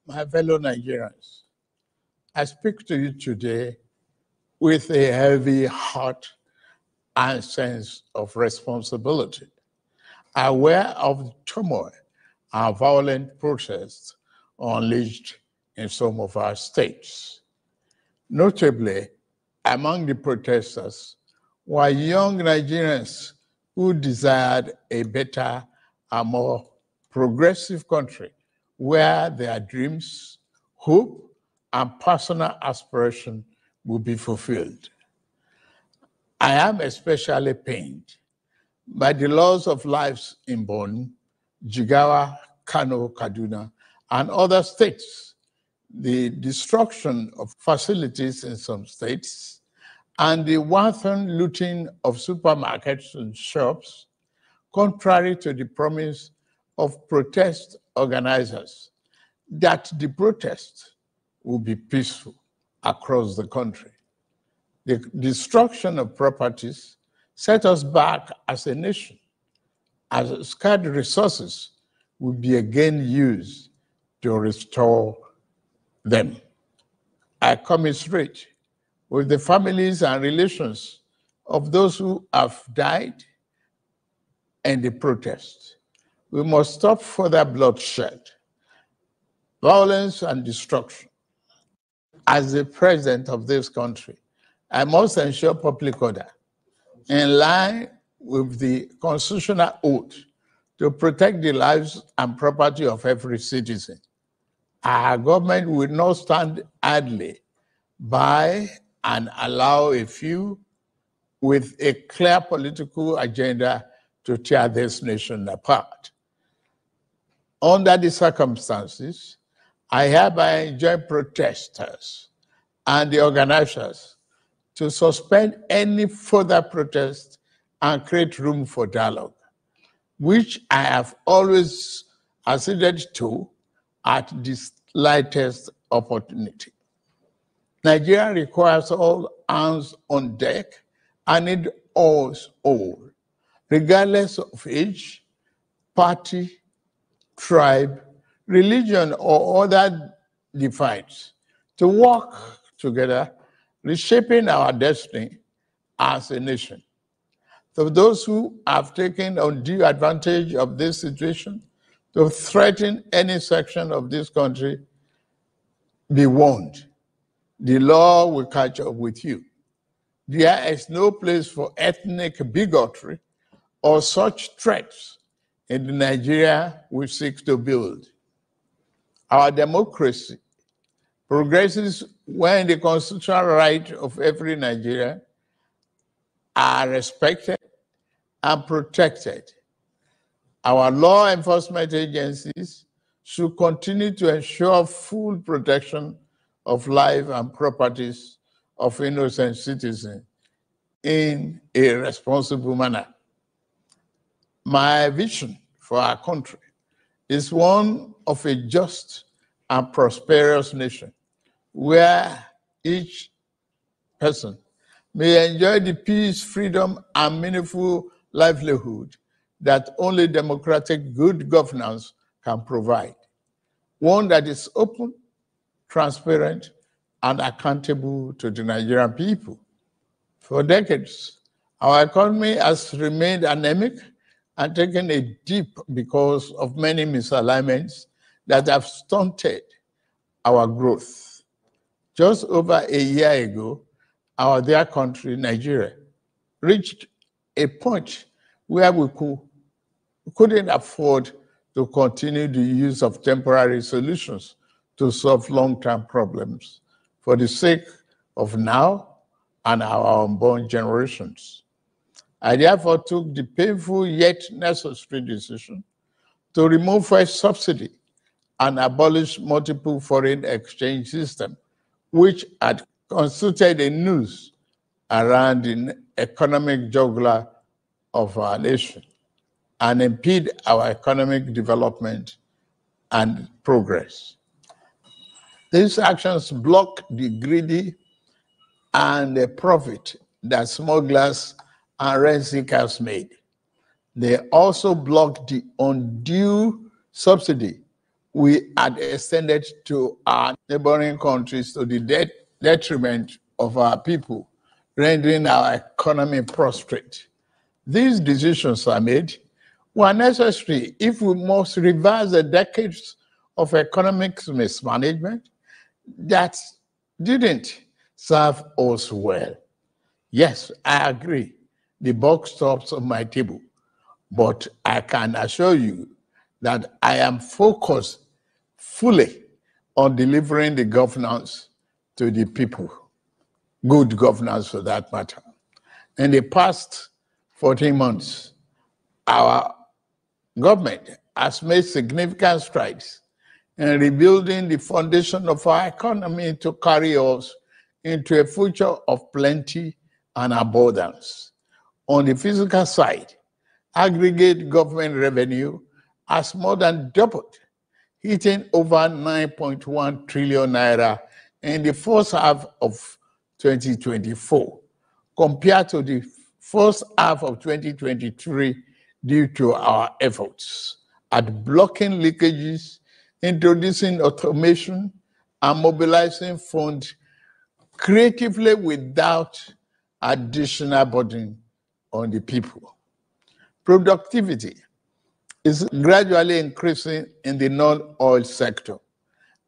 My fellow Nigerians, I speak to you today with a heavy heart and sense of responsibility, aware of the turmoil and violent protests unleashed in some of our states. Notably, among the protesters were young Nigerians who desired a better and more progressive country where their dreams, hope, and personal aspiration will be fulfilled. I am especially pained by the loss of lives in Borno, Jigawa, Kano, Kaduna, and other states, the destruction of facilities in some states, and the wanton looting of supermarkets and shops, contrary to the promise of protest organizers that the protest will be peaceful across the country. The destruction of properties set us back as a nation, as scarce resources will be again used to restore them. I commiserate with the families and relations of those who have died in the protest. We must stop further bloodshed, violence, and destruction. As the president of this country, I must ensure public order in line with the constitutional oath to protect the lives and property of every citizen. Our government will not stand idly by and allow a few with a clear political agenda to tear this nation apart. Under the circumstances, I hereby enjoin protesters and the organizers to suspend any further protest and create room for dialogue, which I have always acceded to at the slightest opportunity. Nigeria requires all hands on deck and need us all, regardless of age, party, tribe, religion, or other divides, to work together, reshaping our destiny as a nation. For those who have taken undue advantage of this situation to threaten any section of this country, be warned. The law will catch up with you. There is no place for ethnic bigotry or such threats in the Nigeria we seek to build. Our democracy progresses when the constitutional rights of every Nigerian are respected and protected. Our law enforcement agencies should continue to ensure full protection of life and properties of innocent citizens in a responsible manner. My vision for our country is one of a just and prosperous nation where each person may enjoy the peace, freedom, and meaningful livelihood that only democratic good governance can provide. One that is open, transparent, and accountable to the Nigerian people. For decades, our economy has remained anemic and taken a dip because of many misalignments that have stunted our growth. Just over a year ago, our dear country, Nigeria, reached a point where we couldn't afford to continue the use of temporary solutions to solve long-term problems for the sake of now and our unborn generations. I therefore took the painful yet necessary decision to remove fuel subsidy and abolish multiple foreign exchange system, which had constituted a noose around the economic jugular of our nation and impede our economic development and progress. These actions block the greedy and the profit that smugglers and rent seekers made. They also blocked the undue subsidy we had extended to our neighboring countries to the detriment of our people, rendering our economy prostrate. These decisions are made were necessary if we must reverse the decades of economic mismanagement that didn't serve us well. Yes, I agree. The buck stops on my table. But I can assure you that I am focused fully on delivering the governance to the people, good governance for that matter. In the past 14 months, our government has made significant strides in rebuilding the foundation of our economy to carry us into a future of plenty and abundance. On the physical side, aggregate government revenue has more than doubled, hitting over 9.1 trillion naira in the first half of 2024, compared to the first half of 2023 due to our efforts at blocking leakages, introducing automation, and mobilizing funds creatively without additional burden on the people. Productivity is gradually increasing in the non-oil sector,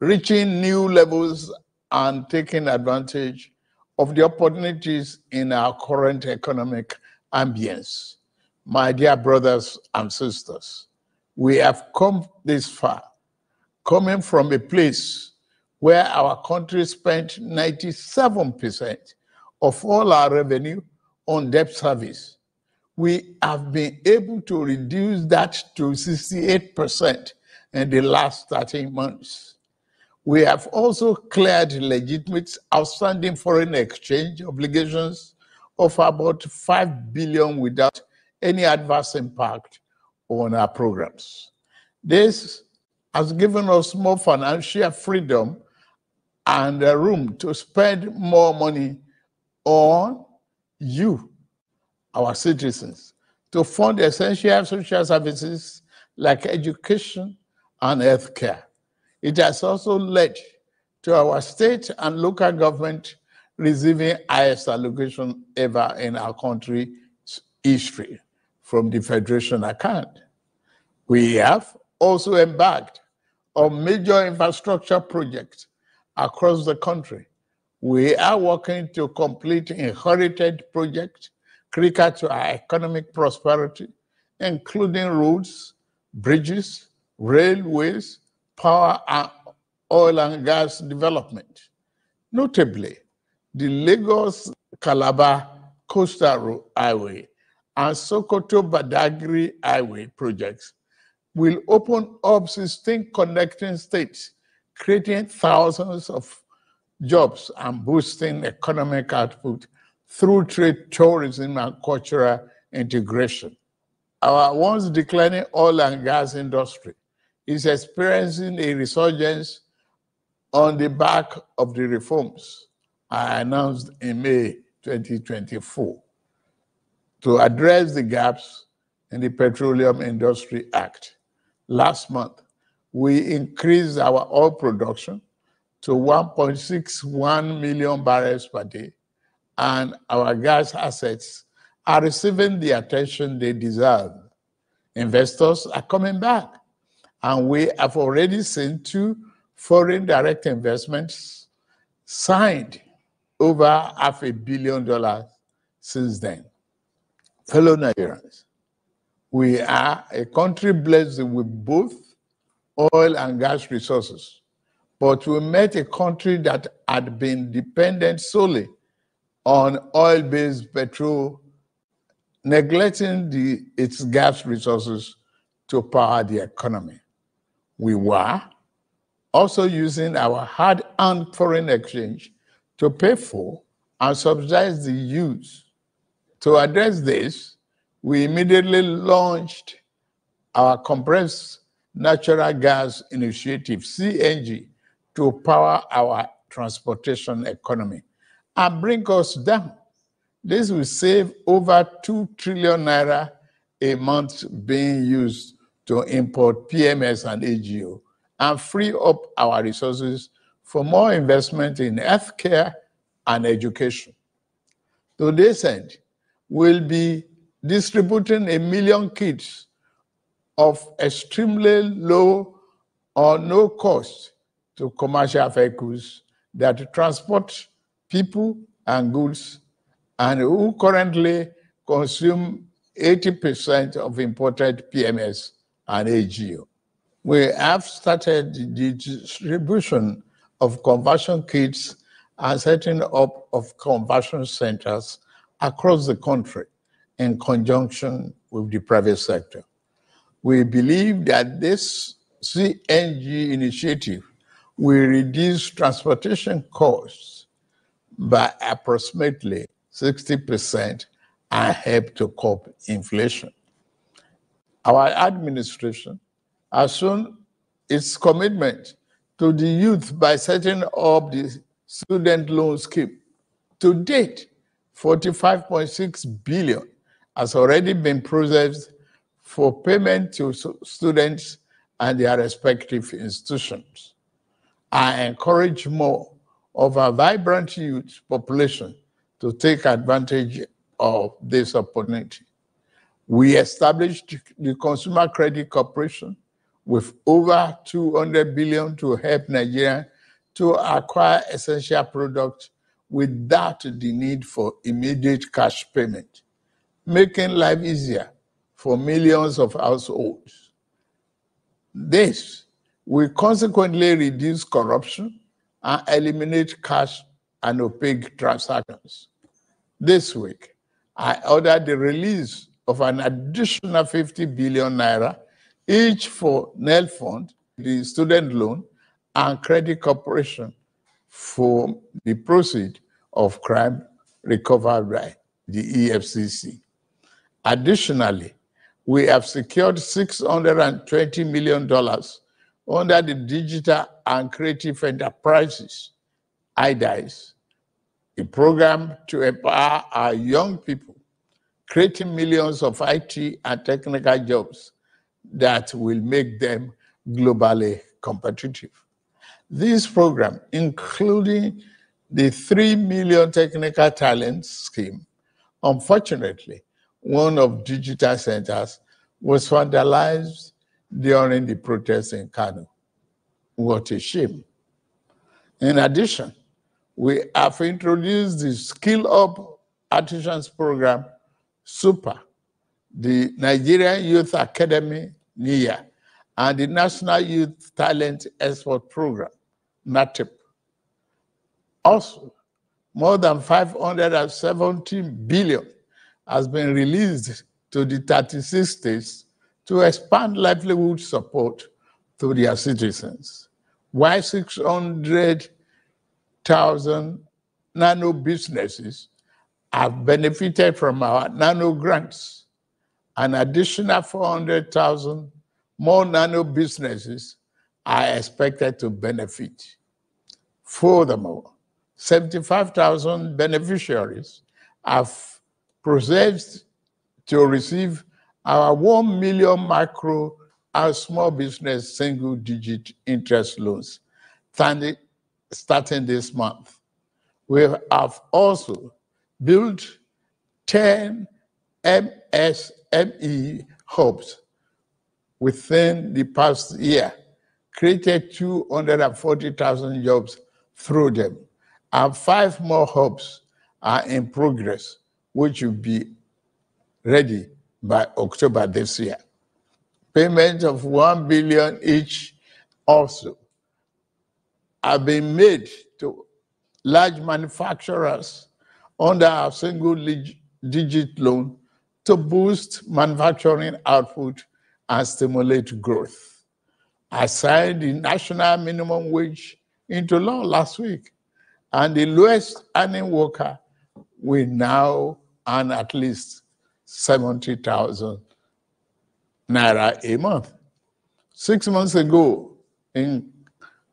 reaching new levels and taking advantage of the opportunities in our current economic ambience. My dear brothers and sisters, we have come this far, coming from a place where our country spent 97% of all our revenue on debt service. We have been able to reduce that to 68% in the last 13 months. We have also cleared legitimate outstanding foreign exchange obligations of about 5 billion without any adverse impact on our programs. This has given us more financial freedom and room to spend more money on you, our citizens, to fund essential social services like education and healthcare. It has also led to our state and local government receiving highest allocation ever in our country's history from the federation account. We have also embarked on major infrastructure projects across the country. We are working to complete inherited projects critical to our economic prosperity, including roads, bridges, railways, power, and oil and gas development. Notably, the Lagos-Calabar Coastal Highway and Sokoto-Badagry Highway projects will open up 16 connecting states, creating thousands of jobs and boosting economic output through trade, tourism, and cultural integration. Our once declining oil and gas industry is experiencing a resurgence on the back of the reforms I announced in May 2024 to address the gaps in the Petroleum Industry Act. Last month, we increased our oil production to 1.61 million barrels per day, and our gas assets are receiving the attention they deserve. Investors are coming back, and we have already seen 2 foreign direct investments signed over $500 million since then. Fellow Nigerians, we are a country blessed with both oil and gas resources, but we met a country that had been dependent solely on oil-based petrol, neglecting its gas resources to power the economy. We were also using our hard-earned foreign exchange to pay for and subsidize the use. To address this, we immediately launched our compressed natural gas initiative, CNG, to power our transportation economy and bring us down. This will save over 2 trillion naira a month being used to import PMS and AGO and free up our resources for more investment in healthcare and education. To this end, we'll be distributing 1 million kits of extremely low or no cost to commercial vehicles that transport people and goods and who currently consume 80% of imported PMS and AGO. We have started the distribution of conversion kits and setting up of conversion centers across the country in conjunction with the private sector. We believe that this CNG initiative will reduce transportation costs by approximately 60% and help to curb inflation. Our administration has shown its commitment to the youth by setting up the student loan scheme. To date, 45.6 billion has already been processed for payment to students and their respective institutions. I encourage more of our vibrant youth population to take advantage of this opportunity. We established the Consumer Credit Corporation with over 200 billion to help Nigeria to acquire essential products without the need for immediate cash payment, making life easier for millions of households. This will consequently reduce corruption and eliminate cash and opaque transactions. This week, I ordered the release of an additional 50 billion naira, each for NEL Fund, the student loan, and credit corporation for the proceeds of crime recovered by the EFCC. Additionally, we have secured $620 million under the Digital and Creative Enterprises, IDICE, a program to empower our young people, creating millions of IT and technical jobs that will make them globally competitive. This program, including the 3 million technical talent scheme, unfortunately, one of digital centers was vandalized during the protests in Kano. What a shame. In addition, we have introduced the Skill Up Artisans Program, SUPER, the Nigerian Youth Academy, NIA, and the National Youth Talent Export Program, NATIP. Also, more than 570 billion has been released to the 36 states to expand livelihood support to their citizens, while 600,000 nano businesses have benefited from our nano grants. An additional 400,000 more nano businesses are expected to benefit. Furthermore, 75,000 beneficiaries have processed to receive our 1 million micro and small business single-digit interest loans starting this month. We have also built 10 MSME hubs within the past year, created 240,000 jobs through them, and 5 more hubs are in progress, which will be ready by October this year. Payments of 1 billion each also have been made to large manufacturers under our single-digit loan to boost manufacturing output and stimulate growth. I signed the national minimum wage into law last week, and the lowest earning worker will now earn at least 70,000 naira a month. 6 months ago in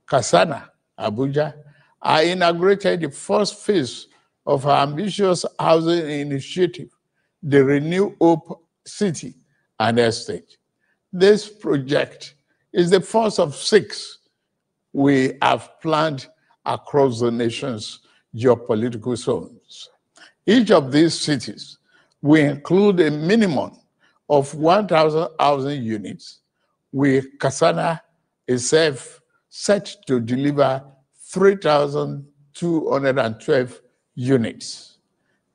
Kasana, Abuja, I inaugurated the first phase of our ambitious housing initiative, the Renew Hope City and Estate. This project is the first of 6 we have planned across the nation's geopolitical zones. Each of these cities will include a minimum of 1,000 housing units, with Kasana itself set to deliver 3,212 units.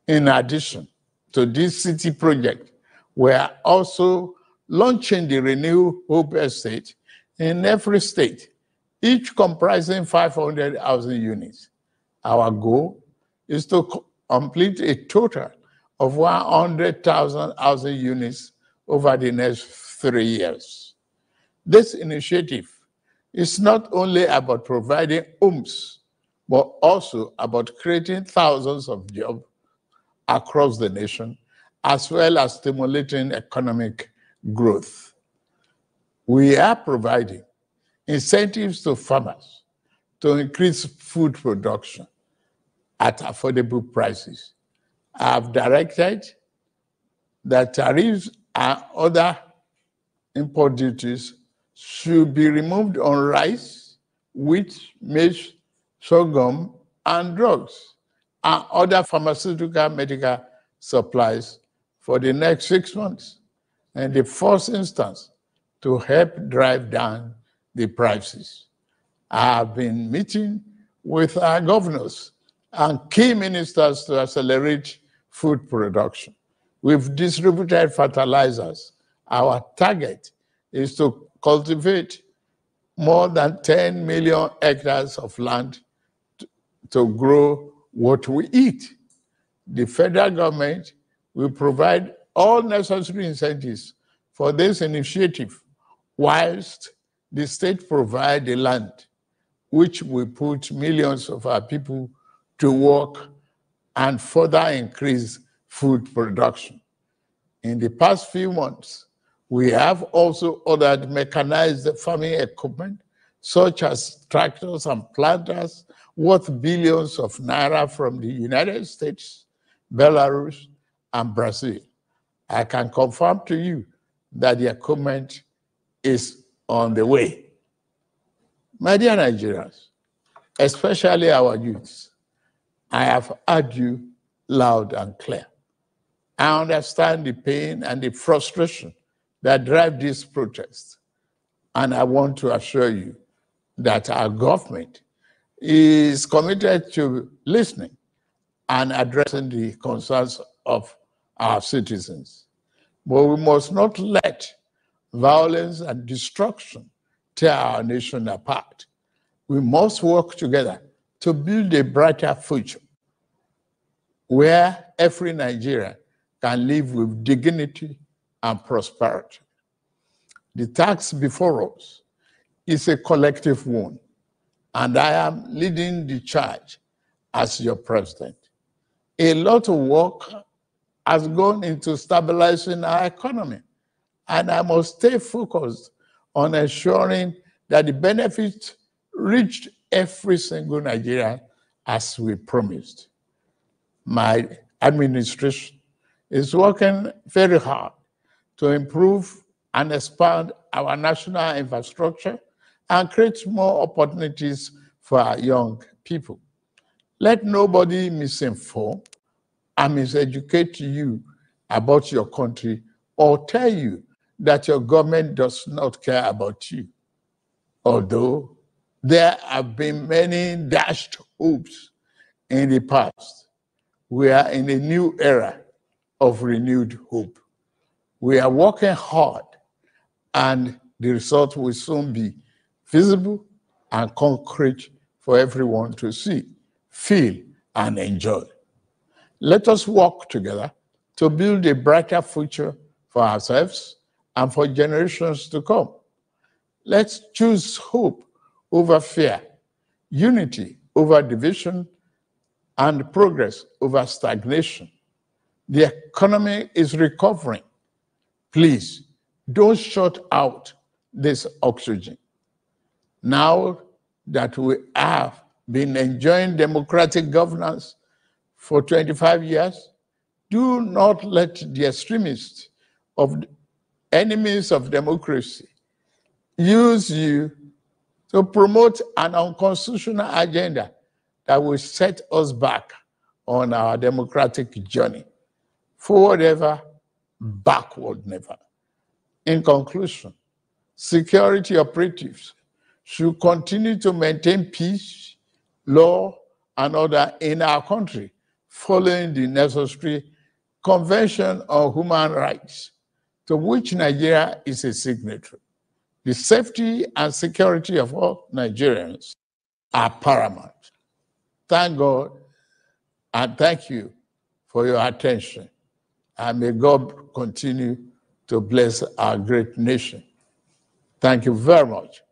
In addition to this city project, we are also launching the Renew Hope Estate in every state, each comprising 500 housing units. Our goal is to complete a total of 100,000 housing units over the next 3 years. This initiative is not only about providing homes, but also about creating thousands of jobs across the nation, as well as stimulating economic growth. We are providing incentives to farmers to increase food production at affordable prices. I have directed that tariffs and other import duties should be removed on rice, wheat, maize, sorghum, and drugs, and other pharmaceutical medical supplies for the next 6 months, in the first instance, to help drive down the prices. I have been meeting with our governors and key ministers to accelerate food production. We've distributed fertilizers. Our target is to cultivate more than 10 million hectares of land to grow what we eat. The federal government will provide all necessary incentives for this initiative, whilst the state provide the land, which will put millions of our people to work and further increase food production. In the past few months, we have also ordered mechanized farming equipment, such as tractors and planters, worth billions of naira from the United States, Belarus, and Brazil. I can confirm to you that the equipment is on the way. My dear Nigerians, especially our youths, I have heard you loud and clear. I understand the pain and the frustration that drive these protests. And I want to assure you that our government is committed to listening and addressing the concerns of our citizens. But we must not let violence and destruction tear our nation apart. We must work together to build a brighter future where every Nigerian can live with dignity and prosperity. The task before us is a collective one, and I am leading the charge as your president. A lot of work has gone into stabilizing our economy, and I must stay focused on ensuring that the benefits reach every single Nigerian as we promised. My administration is working very hard to improve and expand our national infrastructure and create more opportunities for our young people. Let nobody misinform and miseducate you about your country or tell you that your government does not care about you. Although there have been many dashed hopes in the past, we are in a new era of renewed hope. We are working hard, and the result will soon be visible and concrete for everyone to see, feel, and enjoy. Let us work together to build a brighter future for ourselves and for generations to come. Let's choose hope over fear, unity over division, and progress over stagnation. The economy is recovering. Please, don't shut out this oxygen. Now that we have been enjoying democratic governance for 25 years. Do not let the extremists of enemies of democracy use you to promote an unconstitutional agenda that will set us back on our democratic journey. Forward ever, backward never. In conclusion, security operatives should continue to maintain peace, law, and order in our country, following the necessary Convention on Human Rights, to which Nigeria is a signatory. The safety and security of all Nigerians are paramount. Thank God and thank you for your attention. And may God continue to bless our great nation. Thank you very much.